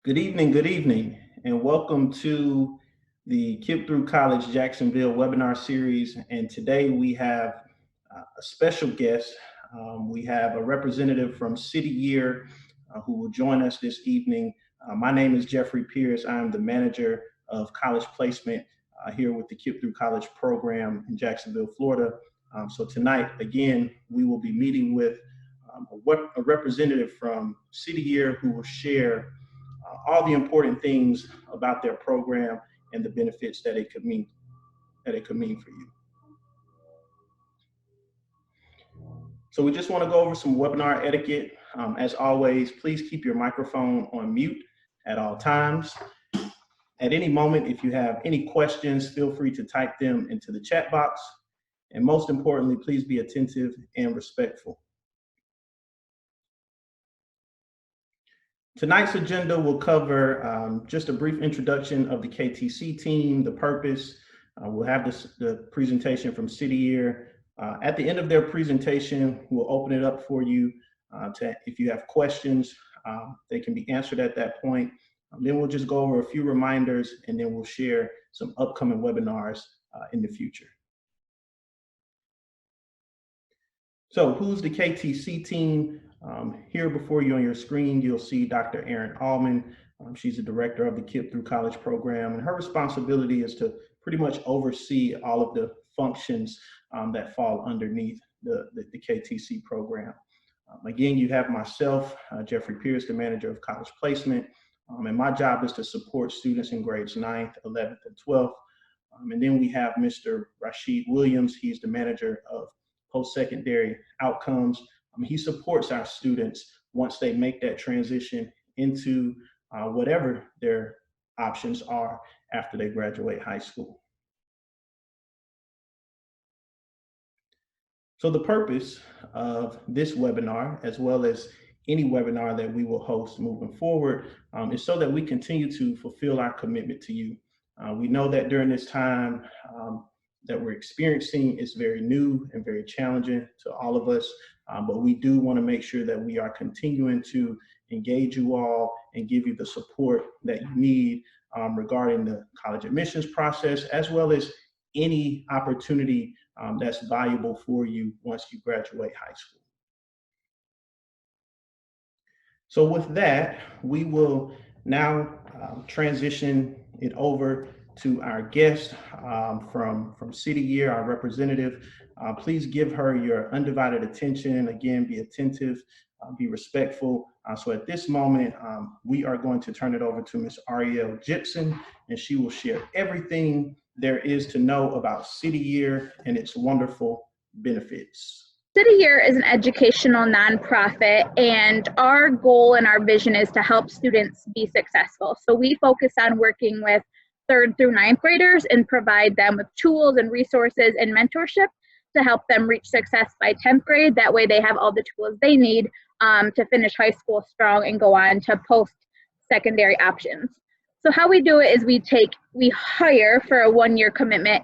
Good evening, and welcome to the KIPP through College Jacksonville webinar series. And today we have a special guest. We have a representative from City Year who will join us this evening. My name is Jeffrey Pierce. I'm the manager of college placement here with the KIPP through College program in Jacksonville, Florida. So tonight, again, we will be meeting with a representative from City Year who will share all the important things about their program and the benefits that it could mean for you. So we just want to go over some webinar etiquette. As always, please keep your microphone on mute at all times. At any moment, if you have any questions, feel free to type them into the chat box. And most importantly, please be attentive and respectful. Tonight's agenda will cover just a brief introduction of the KTC team, the purpose. We'll have the presentation from City Year. At the end of their presentation, we'll open it up for you if you have questions, they can be answered at that point. Then we'll just go over a few reminders, and then we'll share some upcoming webinars in the future. So who's the KTC team? Here before you on your screen, you'll see Dr. Erin Allman. She's the director of the KIPP through College program, and her responsibility is to pretty much oversee all of the functions that fall underneath the KTC program. Again, you have myself, Jeffrey Pierce, the manager of college placement, and my job is to support students in grades 9th, 11th, and 12th. And then we have Mr. Rashid Williams. He's the manager of post-secondary outcomes. He supports our students once they make that transition into whatever their options are after they graduate high school. So the purpose of this webinar, as well as any webinar that we will host moving forward, is so that we continue to fulfill our commitment to you. We know that during this time that we're experiencing is very new and very challenging to all of us. But we do want to make sure that we are continuing to engage you all and give you the support that you need regarding the college admissions process, as well as any opportunity that's valuable for you once you graduate high school. So with that, we will now transition it over to our guest from City Year, our representative. Please give her your undivided attention. Again, be attentive, be respectful. So at this moment, we are going to turn it over to Ms. Ariel Gibson, and she will share everything there is to know about City Year and its wonderful benefits. City Year is an educational nonprofit, and our goal and our vision is to help students be successful. So we focus on working with 3rd through 9th graders and provide them with tools and resources and mentorship to help them reach success by 10th grade. That way they have all the tools they need to finish high school strong and go on to post-secondary options. So how we do it is we hire for a 1-year commitment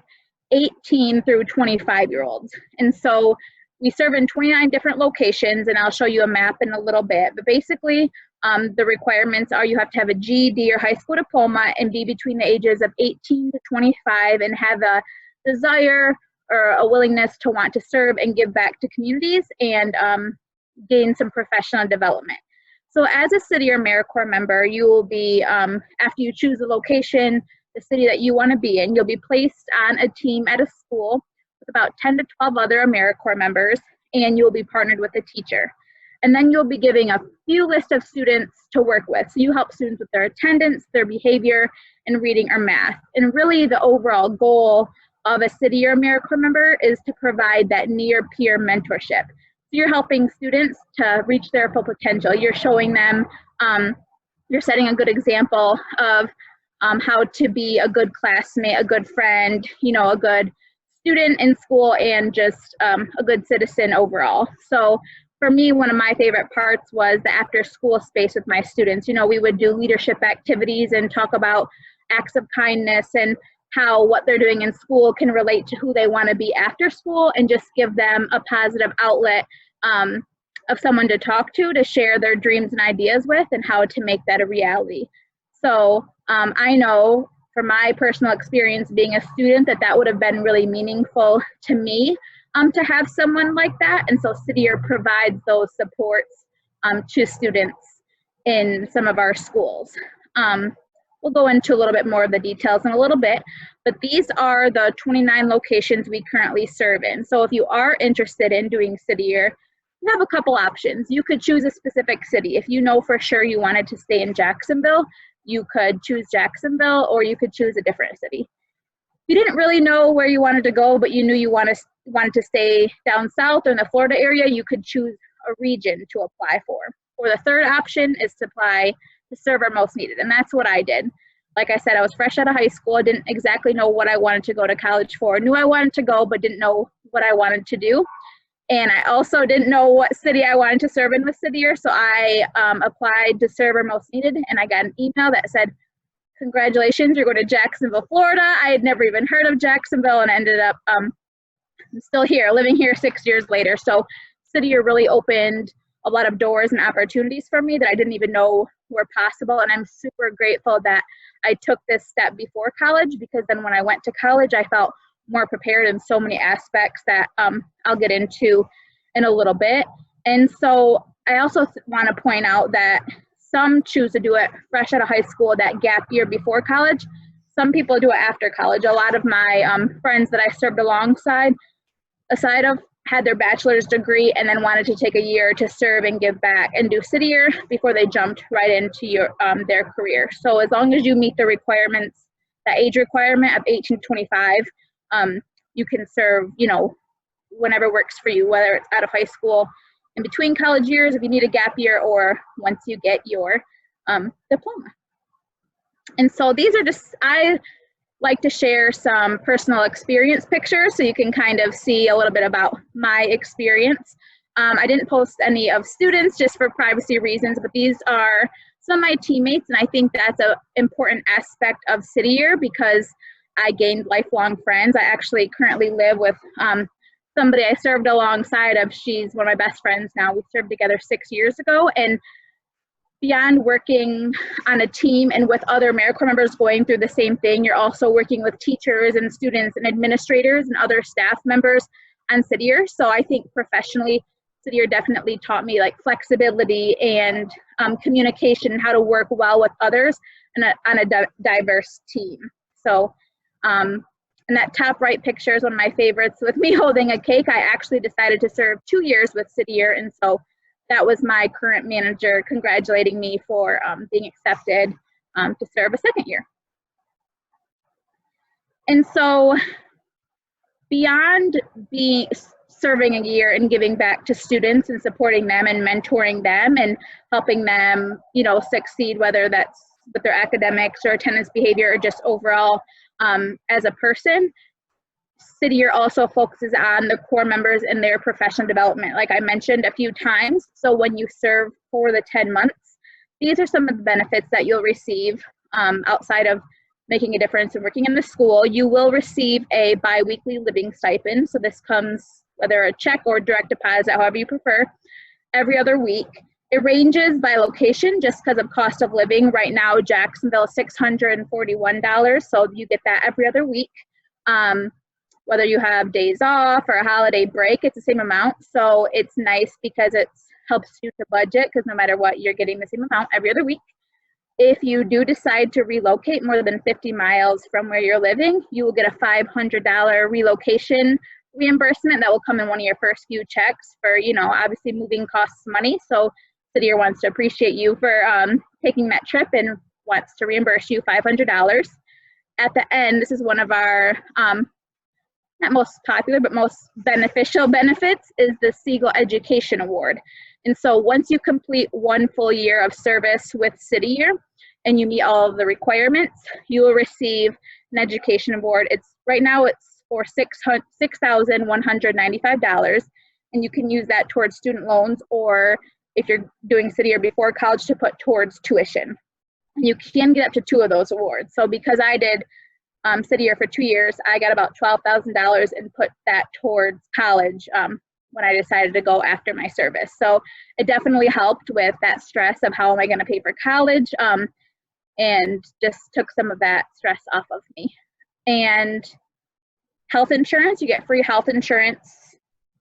18 through 25-year-olds. And so we serve in 29 different locations, and I'll show you a map in a little bit. But basically, the requirements are you have to have a GED or high school diploma and be between the ages of 18 to 25 and have a desire or a willingness to want to serve and give back to communities and gain some professional development. So as a City or AmeriCorps member, you will be, after you choose the location, the city that you want to be in, you'll be placed on a team at a school with about 10 to 12 other AmeriCorps members, and you'll be partnered with a teacher. And then you'll be giving a few lists of students to work with. So you help students with their attendance, their behavior, and reading or math. And really the overall goal of a City or AmeriCorps member is to provide that near-peer mentorship. So you're helping students to reach their full potential. You're showing them, you're setting a good example of how to be a good classmate, a good friend, you know, a good student in school, and just a good citizen overall. So for me, one of my favorite parts was the after school space with my students. You know, we would do leadership activities and talk about acts of kindness and how what they're doing in school can relate to who they want to be after school, and just give them a positive outlet of someone to talk to share their dreams and ideas with, and how to make that a reality. So I know from my personal experience being a student that would have been really meaningful to me to have someone like that. And so City Year provides those supports to students in some of our schools. We'll go into a little bit more of the details in a little bit, but these are the 29 locations we currently serve in. So if you are interested in doing City Year, you have a couple options. You could choose a specific city. If you know for sure you wanted to stay in Jacksonville, you could choose Jacksonville, or you could choose a different city. If you didn't really know where you wanted to go, but you knew you wanted to stay down south or in the Florida area, you could choose a region to apply for. Or the third option is to apply to serve our most needed, and that's what I did. Like I said, I was fresh out of high school. I didn't exactly know what I wanted to go to college for. Knew I wanted to go, but didn't know what I wanted to do. And I also didn't know what city I wanted to serve in with City Year, so I applied to serve our most needed, and I got an email that said, congratulations, you're going to Jacksonville, Florida. I had never even heard of Jacksonville, and ended up I'm still here, living here 6 years later. So City Year really opened a lot of doors and opportunities for me that I didn't even know were possible, and I'm super grateful that I took this step before college, because then when I went to college, I felt more prepared in so many aspects that I'll get into in a little bit. And so I also want to point out that some choose to do it fresh out of high school, that gap year before college. Some people do it after college. A lot of my friends that I served alongside of had their bachelor's degree and then wanted to take a year to serve and give back and do City Year before they jumped right into their career. So as long as you meet the requirements, the age requirement of 18 to 25, you can serve, whenever works for you, whether it's out of high school, in between college years, if you need a gap year, or once you get your diploma. And so these are just, I like to share some personal experience pictures so you can kind of see a little bit about my experience. I didn't post any of students just for privacy reasons, but these are some of my teammates, and I think that's an important aspect of City Year because I gained lifelong friends. I actually currently live with somebody I served alongside of. She's one of my best friends now. We served together 6 years ago, and beyond working on a team and with other AmeriCorps members going through the same thing, you're also working with teachers and students and administrators and other staff members on City Year. So I think professionally, City Year definitely taught me like flexibility and communication and how to work well with others and on a diverse team. So, and that top right picture is one of my favorites with me holding a cake. I actually decided to serve 2 years with City Year, and so that was my current manager congratulating me for being accepted to serve a second year. And so beyond serving a year and giving back to students and supporting them and mentoring them and helping them, succeed, whether that's with their academics or attendance behavior or just overall as a person, City Year also focuses on the core members and their professional development, like I mentioned a few times. So when you serve for the 10 months, these are some of the benefits that you'll receive outside of making a difference and working in the school. You will receive a bi-weekly living stipend. So this comes, whether a check or direct deposit, however you prefer, every other week. It ranges by location just because of cost of living. Right now, Jacksonville is $641, so you get that every other week. Whether you have days off or a holiday break, it's the same amount. So it's nice because it helps you to budget, because no matter what, you're getting the same amount every other week. If you do decide to relocate more than 50 miles from where you're living, you will get a $500 relocation reimbursement that will come in one of your first few checks for, obviously moving costs money. So City Year wants to appreciate you for taking that trip and wants to reimburse you $500. At the end, this is one of our not most popular, but most beneficial benefits, is the Siegel Education Award. And so once you complete 1 full year of service with City Year and you meet all of the requirements, you will receive an education award. Right now it's for $6,195, and you can use that towards student loans, or if you're doing City Year before college, to put towards tuition. You can get up to 2 of those awards. So because I did City Year for 2 years, I got about $12,000 and put that towards college when I decided to go after my service. So it definitely helped with that stress of how am I going to pay for college. and just took some of that stress off of me. And health insurance, you get free health insurance,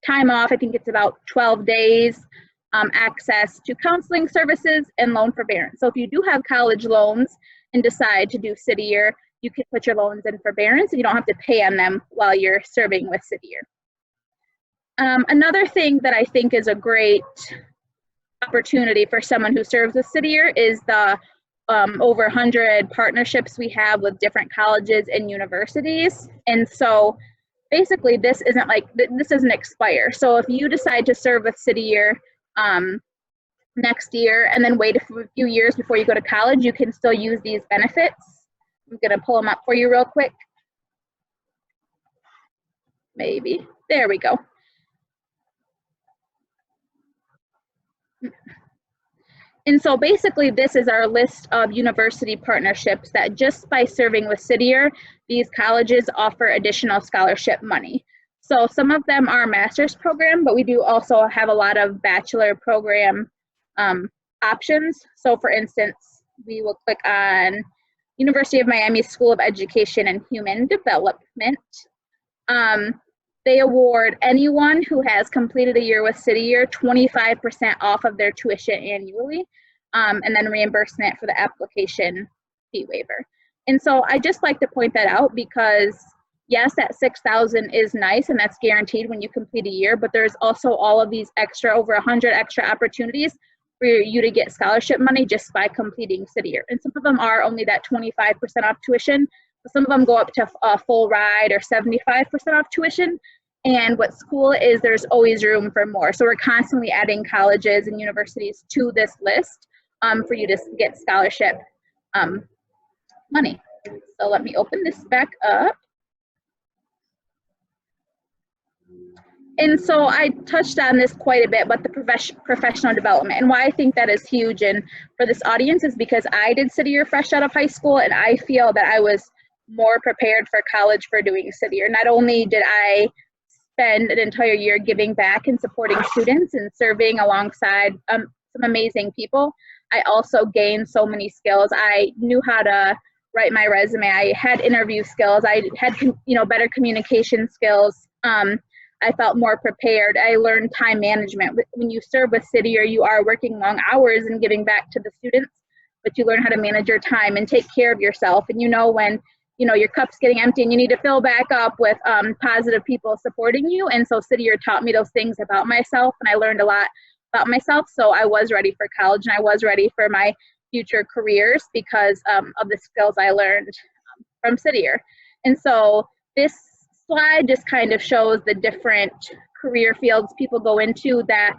time off, I think it's about 12 days, access to counseling services, and loan forbearance. So if you do have college loans and decide to do City Year, you can put your loans in forbearance and you don't have to pay on them while you're serving with City Year. Another thing that I think is a great opportunity for someone who serves with City Year is the over 100 partnerships we have with different colleges and universities. And so basically this doesn't expire. So if you decide to serve with City Year next year and then wait a few years before you go to college, you can still use these benefits. I'm gonna pull them up for you real quick. Maybe, there we go. And so basically this is our list of university partnerships that just by serving with City Year, these colleges offer additional scholarship money. So some of them are master's program, but we do also have a lot of bachelor program options. So for instance, we will click on University of Miami School of Education and Human Development. They award anyone who has completed a year with City Year 25% off of their tuition annually, and then reimbursement for the application fee waiver. And so I just like to point that out because yes, that $6,000 is nice and that's guaranteed when you complete a year, but there's also all of these extra, over 100 extra opportunities for you to get scholarship money just by completing City Year. And some of them are only that 25% off tuition, but some of them go up to a full ride or 75% off tuition. And what's cool is there's always room for more. So we're constantly adding colleges and universities to this list for you to get scholarship money. So let me open this back up. And so I touched on this quite a bit, but the professional development, and why I think that is huge and for this audience is because I did City Year fresh out of high school, and I feel that I was more prepared for college for doing City Year. Not only did I spend an entire year giving back and supporting students and serving alongside some amazing people, I also gained so many skills. I knew how to write my resume. I had interview skills. I had better communication skills. I felt more prepared. I learned time management. When you serve with City Year, you are working long hours and giving back to the students, but you learn how to manage your time and take care of yourself. And when your cup's getting empty and you need to fill back up with positive people supporting you. And so City Year taught me those things about myself, and I learned a lot about myself. So I was ready for college and I was ready for my future careers because of the skills I learned from City Year. And so this slide just kind of shows the different career fields people go into that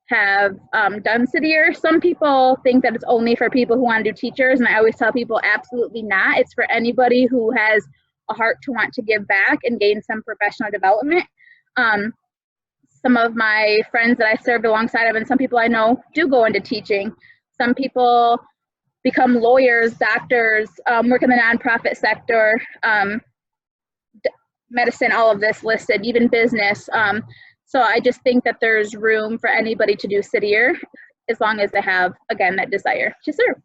have done City Year. Some people think that it's only for people who want to do teachers, and I always tell people absolutely not. It's for anybody who has a heart to want to give back and gain some professional development. Some of my friends that I served alongside of and some people I know do go into teaching. Some people become lawyers, doctors, work in the nonprofit sector, medicine, all of this listed, even business. So I just think that there's room for anybody to do City Year as long as they have, again, that desire to serve.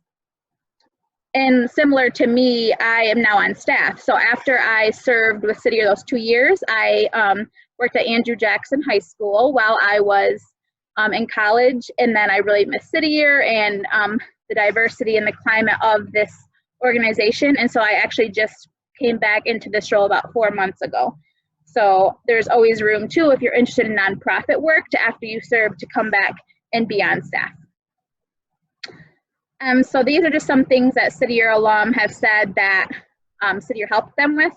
And similar to me, I am now on staff. So after I served with City Year those 2 years, I worked at Andrew Jackson High School while I was in college. And then I really missed City Year and the diversity and the climate of this organization. And so I actually just came back into this role about 4 months ago. So there's always room too, if you're interested in nonprofit work, to after you serve to come back and be on staff. So these are just some things that City Year alum have said that City Year helped them with: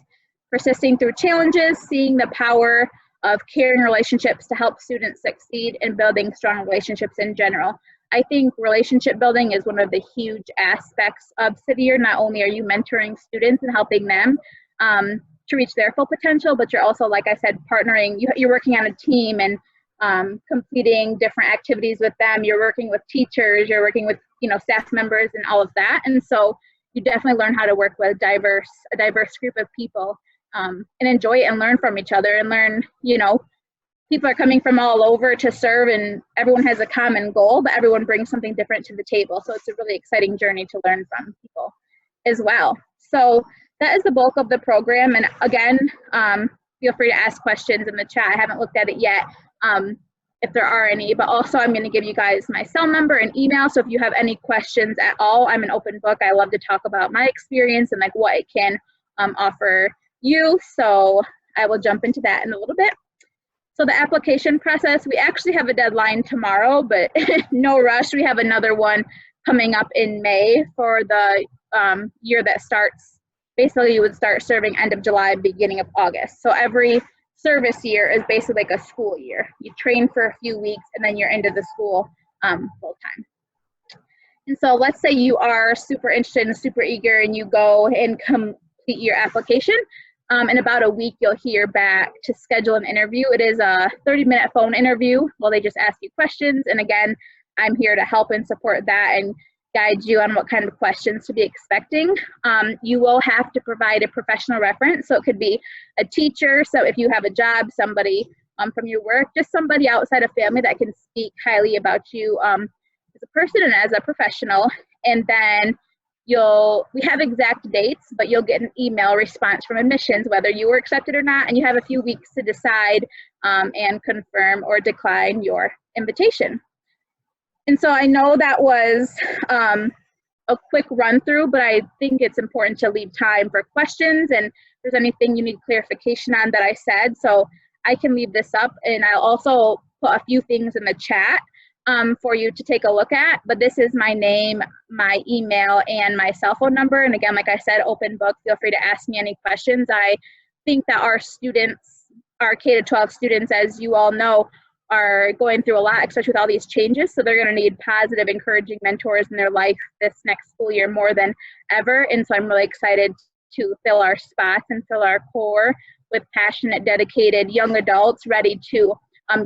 persisting through challenges, seeing the power of caring relationships to help students succeed, and building strong relationships in general. I think relationship building is one of the huge aspects of City Year. Not only are you mentoring students and helping them to reach their full potential, but you're also, like I said, partnering. You're working on a team and completing different activities with them. You're working with teachers, you're working with staff members and all of that. And so you definitely learn how to work with a diverse group of people and enjoy it and learn from each other and learn, people are coming from all over to serve and everyone has a common goal, but everyone brings something different to the table. So it's a really exciting journey to learn from people. as well. So that is the bulk of the program. And again, feel free to ask questions in the chat. I haven't looked at it yet, if there are any, but also I'm going to give you guys my cell number and email. So if you have any questions at all, I'm an open book. I love to talk about my experience and like what it can offer you. So I will jump into that in a little bit. So the application process, we actually have a deadline tomorrow, but no rush. We have another one coming up in May for the year that starts. Basically, you would start serving end of July, beginning of August. So every service year is basically like a school year. You train for a few weeks and then you're into the school full time. And so let's say you are super interested and super eager and you go and complete your application. In about a week, you'll hear back to schedule an interview. It is a 30-minute phone interview. Well, they just ask you questions. And again, I'm here to help and support that and guide you on what kind of questions to be expecting. You will have to provide a professional reference. So it could be a teacher. So if you have a job, somebody from your work, just somebody outside of family that can speak highly about you as a person and as a professional. And then we have exact dates, but you'll get an email response from admissions, whether you were accepted or not. And you have a few weeks to decide and confirm or decline your invitation. And so I know that was a quick run through, but I think it's important to leave time for questions and if there's anything you need clarification on that I said. So I can leave this up and I'll also put a few things in the chat for you to take a look at. But this is my name, my email, and my cell phone number. And again, like I said, open book, feel free to ask me any questions. I think that our students, our K-12 students, as you all know, are going through a lot, especially with all these changes. So they're going to need positive, encouraging mentors in their life this next school year more than ever. And so I'm really excited to fill our spots and fill our core with passionate, dedicated young adults ready to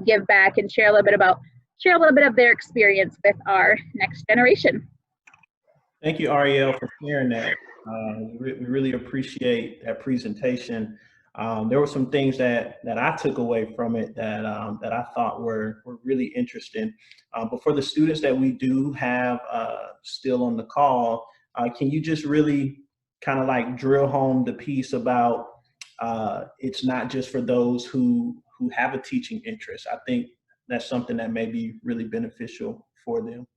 give back and share a little bit of their experience with our next generation. Thank you, Ariel, for sharing that. We really appreciate that presentation. There were some things that I took away from it that I thought were really interesting. But for the students that we do have still on the call, can you just really kind of like drill home the piece about it's not just for those who have a teaching interest? I think that's something that may be really beneficial for them.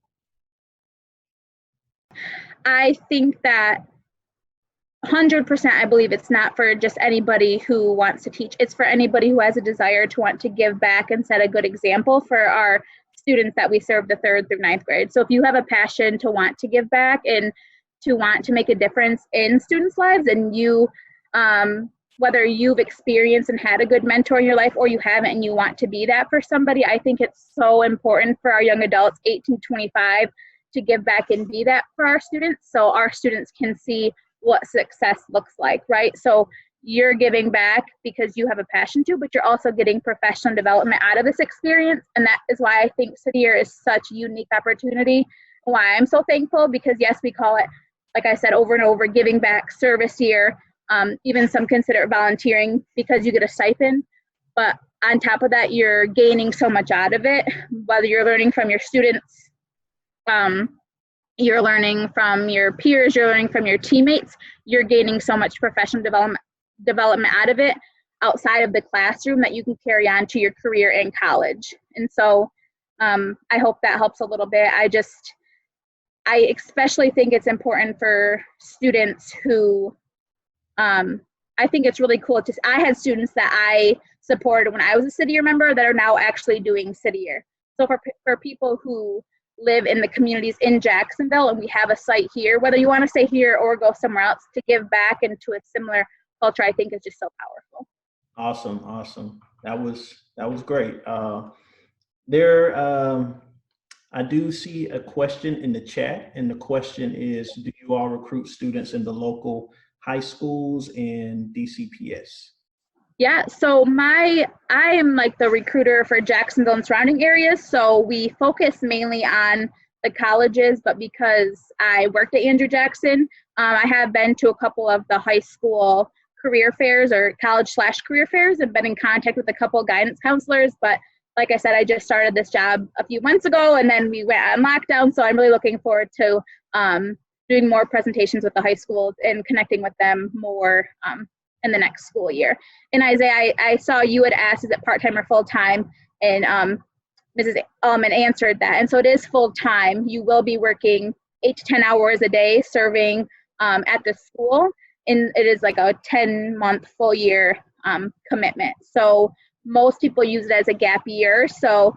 I think that 100%, I believe it's not for just anybody who wants to teach. It's for anybody who has a desire to want to give back and set a good example for our students that we serve the 3rd through 9th grade. So if you have a passion to want to give back and to want to make a difference in students' lives, and you, whether you've experienced and had a good mentor in your life or you haven't and you want to be that for somebody, I think it's so important for our young adults, 18 to 25, to give back and be that for our students so our students can see what success looks like, right? So you're giving back because you have a passion to, but you're also getting professional development out of this experience. And that is why I think City Year is such a unique opportunity. Why I'm so thankful, because yes, we call it, like I said, over and over, giving back, service year, even some consider it volunteering because you get a stipend. But on top of that, you're gaining so much out of it, whether you're learning from your students, you're learning from your peers, you're learning from your teammates, you're gaining so much professional development out of it outside of the classroom that you can carry on to your career in college. And so I hope that helps a little bit. I especially think it's important for students who, I think it's really cool to, I had students that I supported when I was a City Year member that are now actually doing City Year. So for people who live in the communities in Jacksonville and we have a site here, whether you want to stay here or go somewhere else, to give back into a similar culture, I think is just so powerful. Awesome. That was great. I do see a question in the chat, and the question is, do you all recruit students in the local high schools and DCPS? Yeah, so I am like the recruiter for Jacksonville and surrounding areas. So we focus mainly on the colleges, but because I worked at Andrew Jackson, I have been to a couple of the high school career fairs or college/career fairs and been in contact with a couple of guidance counselors. But like I said, I just started this job a few months ago and then we went on lockdown. So I'm really looking forward to doing more presentations with the high school and connecting with them more in the next school year. And Isaiah, I saw you had asked, is it part-time or full-time? And Mrs. Ullman answered that. And so it is full-time. You will be working 8 to 10 hours a day serving at the school. And it is like a 10-month full year commitment. So most people use it as a gap year. So,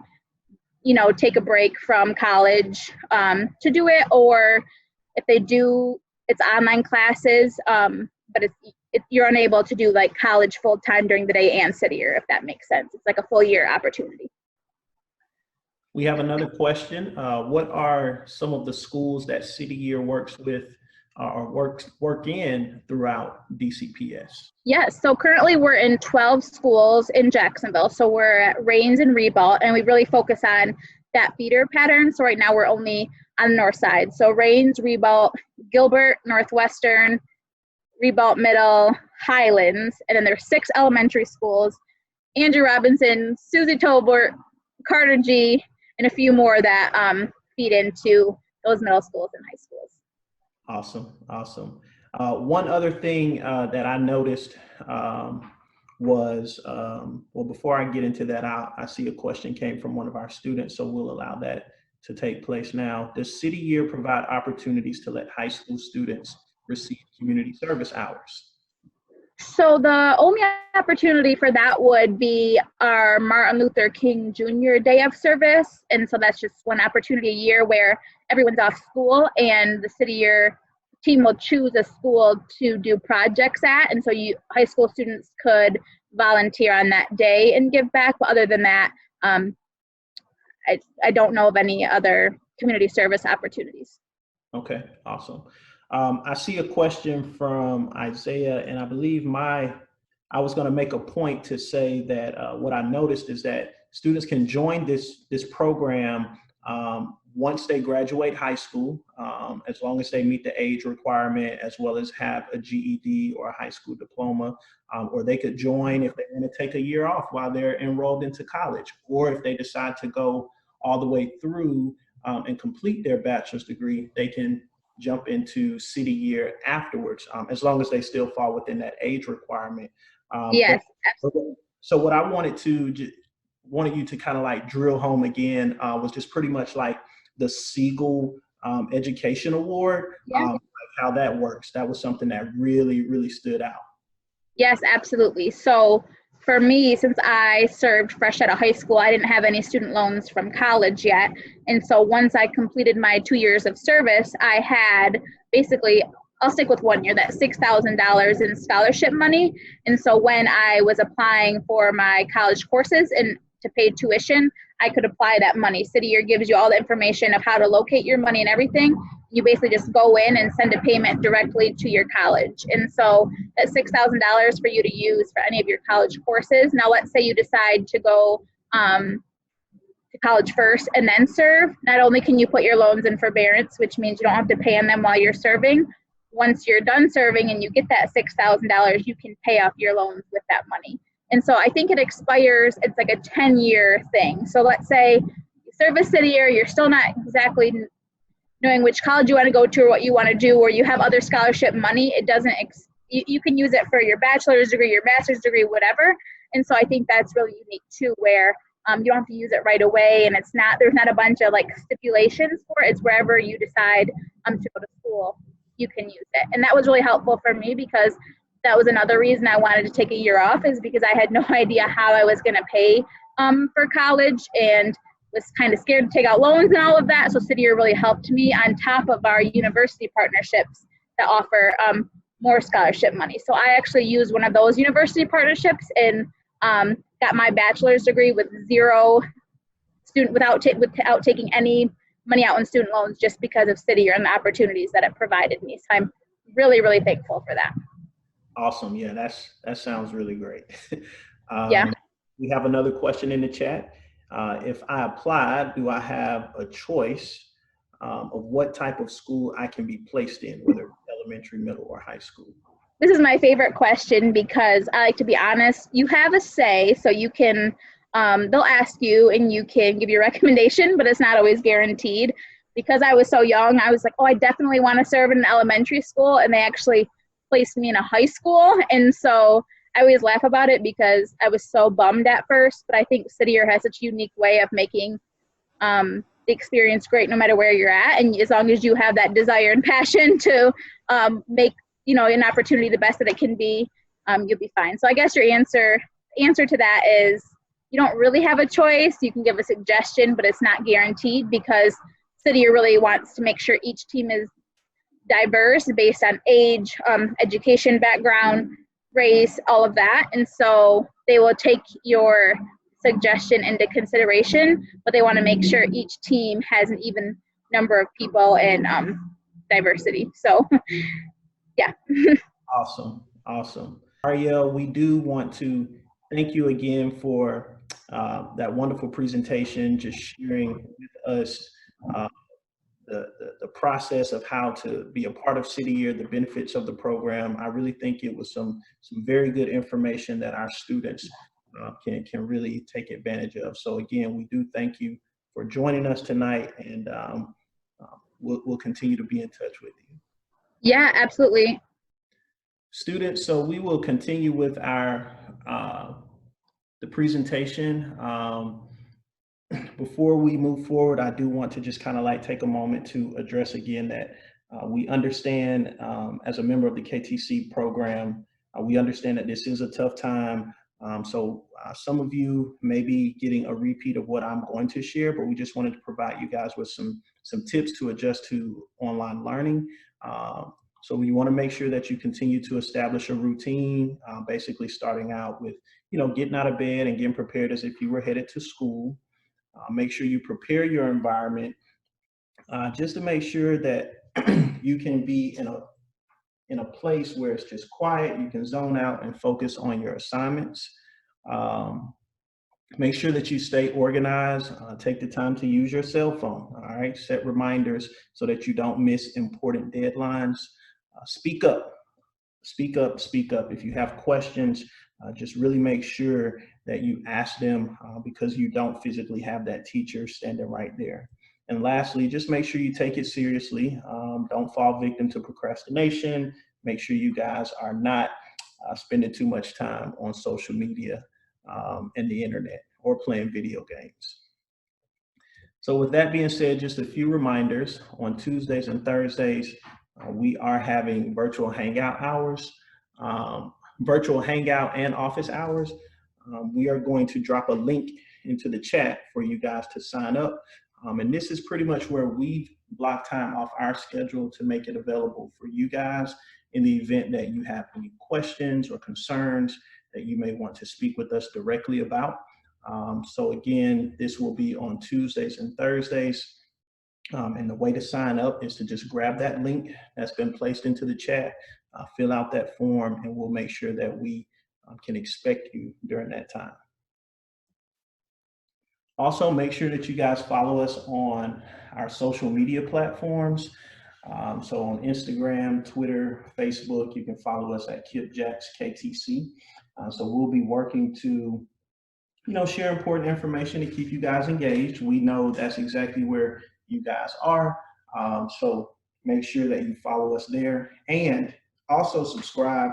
take a break from college to do it, or if they do, it's online classes, but you're unable to do like college full time during the day and city year, if that makes sense. It's like a full year opportunity. We have another question. What are some of the schools that City Year works with or work in throughout DCPS? Yes, so currently we're in 12 schools in Jacksonville. So we're at Rains and Ribault, and we really focus on that feeder pattern. So right now we're only on the north side. So Rains, Ribault, Gilbert, Northwestern, Ribault Middle, Highlands, and then there's 6 elementary schools, Andrew Robinson, Susie Tolbert, Carter G, and a few more that feed into those middle schools and high schools. Awesome. One other thing that I noticed was, before I get into that, I see a question came from one of our students, so we'll allow that to take place now. Does City Year provide opportunities to let high school students receive community service hours? So the only opportunity for that would be our Martin Luther King Jr. Day of Service. And so that's just one opportunity a year where everyone's off school and the City Year team will choose a school to do projects at. And so high school students could volunteer on that day and give back. But other than that, I don't know of any other community service opportunities. Okay, awesome. I see a question from Isaiah, and I believe I was going to make a point to say that what I noticed is that students can join this program once they graduate high school, as long as they meet the age requirement, as well as have a GED or a high school diploma, or they could join if they want to take a year off while they're enrolled into college, or if they decide to go all the way through and complete their bachelor's degree, they can jump into City Year afterwards, as long as they still fall within that age requirement. Yes, absolutely. So what I wanted you to kind of like drill home again was just pretty much like the Siegel Education Award, like how that works. That was something that really, really stood out. Yes, absolutely. So for me, since I served fresh out of high school, I didn't have any student loans from college yet. And so once I completed my 2 years of service, I had basically, I'll stick with 1 year, that $6,000 in scholarship money. And so when I was applying for my college courses and to pay tuition, I could apply that money. City Year gives you all the information of how to locate your money and everything. You basically just go in and send a payment directly to your college. And so that's $6,000 for you to use for any of your college courses. Now, let's say you decide to go to college first and then serve. Not only can you put your loans in forbearance, which means you don't have to pay on them while you're serving. Once you're done serving and you get that $6,000, you can pay off your loans with that money. And so I think it expires, it's like a 10-year thing. So let's say you serve a City Year, you're still not exactly knowing which college you want to go to or what you want to do, or you have other scholarship money. It doesn't, you can use it for your bachelor's degree, your master's degree, whatever. And so I think that's really unique too, where you don't have to use it right away, and there's not a bunch of like stipulations for it. It's wherever you decide to go to school, you can use it. And that was really helpful for me, because that was another reason I wanted to take a year off, is because I had no idea how I was going to pay for college and was kind of scared to take out loans and all of that. So City Year really helped me, on top of our university partnerships that offer more scholarship money. So I actually used one of those university partnerships and got my bachelor's degree with without taking any money out in student loans, just because of City Year and the opportunities that it provided me. So I'm really, really thankful for that. Awesome. Yeah, that sounds really great. Yeah. We have another question in the chat. If I apply, do I have a choice of what type of school I can be placed in, whether elementary, middle, or high school? This is my favorite question, because I like to be honest. You have a say, so you can, they'll ask you and you can give your recommendation, but it's not always guaranteed. because I was so young, I was like, oh, I definitely want to serve in an elementary school. And they actually placed me in a high school. And so I always laugh about it because I was so bummed at first. But I think City Year has such a unique way of making the experience great no matter where you're at. And as long as you have that desire and passion to make, an opportunity the best that it can be, you'll be fine. So I guess your answer to that is you don't really have a choice. You can give a suggestion, but it's not guaranteed because City Year really wants to make sure each team is diverse based on age, education background, race, all of that. And so they will take your suggestion into consideration, but they want to make sure each team has an even number of people and diversity. So, yeah. Awesome. Ariel, we do want to thank you again for that wonderful presentation, just sharing with us the process of how to be a part of City Year, the benefits of the program. I really think it was some very good information that our students can really take advantage of. So again, we do thank you for joining us tonight, and we'll continue to be in touch with you. Yeah, absolutely. Students, so we will continue with our the presentation. Before we move forward, I do want to just kind of like take a moment to address again that we understand as a member of the KTC program, we understand that this is a tough time. So some of you may be getting a repeat of what I'm going to share, but we just wanted to provide you guys with some tips to adjust to online learning. So we want to make sure that you continue to establish a routine, basically starting out with, getting out of bed and getting prepared as if you were headed to school. Make sure you prepare your environment just to make sure that you can be in a place where it's just quiet, you can zone out and focus on your assignments. Make sure that you stay organized. Take the time to use your cell phone, all right? Set reminders so that you don't miss important deadlines. Speak up. If you have questions, just really make sure that you ask them because you don't physically have that teacher standing right there. And lastly, just make sure you take it seriously. Don't fall victim to procrastination. Make sure you guys are not spending too much time on social media and the internet or playing video games. So with that being said, just a few reminders. On Tuesdays and Thursdays, we are having virtual hangout hours, virtual hangout and office hours. We are going to drop a link into the chat for you guys to sign up. And this is pretty much where we've blocked time off our schedule to make it available for you guys in the event that you have any questions or concerns that you may want to speak with us directly about. So again, this will be on Tuesdays and Thursdays. And the way to sign up is to just grab that link that's been placed into the chat, fill out that form, and we'll make sure that we can expect you during that time. Also, make sure that you guys follow us on our social media platforms. So on Instagram, Twitter, Facebook, you can follow us at KIPP Jacksonville KTC. So we'll be working to share important information to keep you guys engaged. We know that's exactly where you guys are. So make sure that you follow us there and also subscribe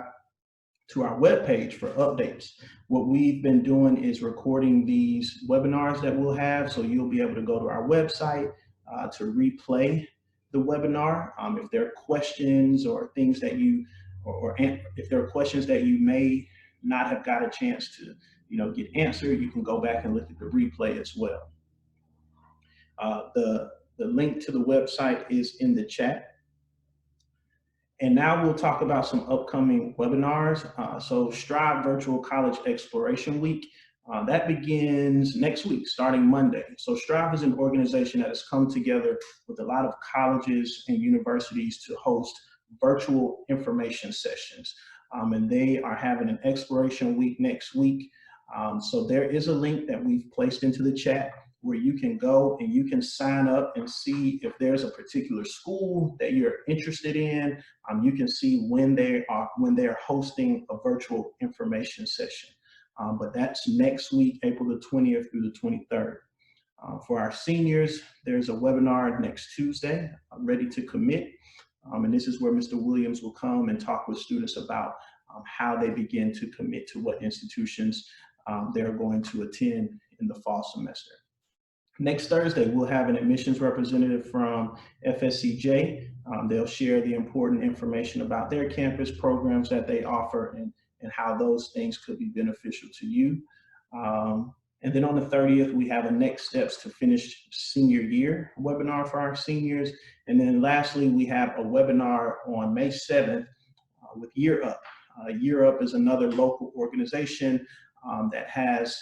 to our webpage for updates. What we've been doing is recording these webinars that we'll have. So you'll be able to go to our website to replay the webinar. If there are questions or things that or if there are questions that you may not have got a chance to get answered, you can go back and look at the replay as well. The link to the website is in the chat. And now we'll talk about some upcoming webinars. So Strive Virtual College Exploration Week, that begins next week, starting Monday. So Strive is an organization that has come together with a lot of colleges and universities to host virtual information sessions. And they are having an exploration week next week. So there is a link that we've placed into the chat where you can go and you can sign up and see if there's a particular school that you're interested in. You can see when they're hosting a virtual information session. But that's next week, April the 20th through the 23rd. For our seniors, there's a webinar next Tuesday, Ready to Commit. And this is where Mr. Williams will come and talk with students about how they begin to commit to what institutions they're going to attend in the fall semester. Next Thursday, we'll have an admissions representative from FSCJ. They'll share the important information about their campus programs that they offer and how those things could be beneficial to you. And then on the 30th, we have a next steps to finish senior year webinar for our seniors. And then lastly, we have a webinar on May 7th with Year Up. Year Up is another local organization that has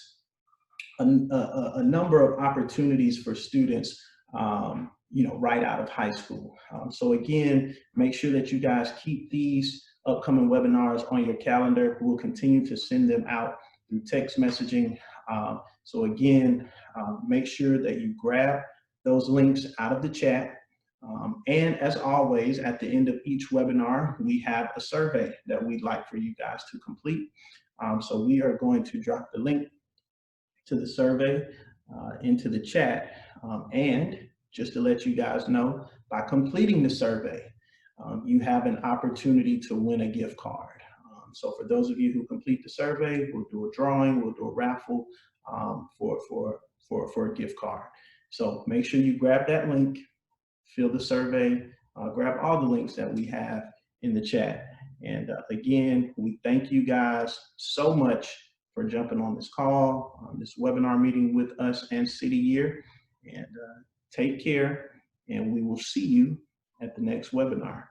a number of opportunities for students, right out of high school. So again, make sure that you guys keep these upcoming webinars on your calendar. We'll continue to send them out through text messaging. So again, make sure that you grab those links out of the chat. And as always, at the end of each webinar, we have a survey that we'd like for you guys to complete. So we are going to drop the link to the survey into the chat. And just to let you guys know, by completing the survey, you have an opportunity to win a gift card. So for those of you who complete the survey, we'll do a drawing, we'll do a raffle for a gift card. So make sure you grab that link, fill the survey, grab all the links that we have in the chat. And again, we thank you guys so much for jumping on this call, this webinar meeting with us and City Year. And take care, and we will see you at the next webinar.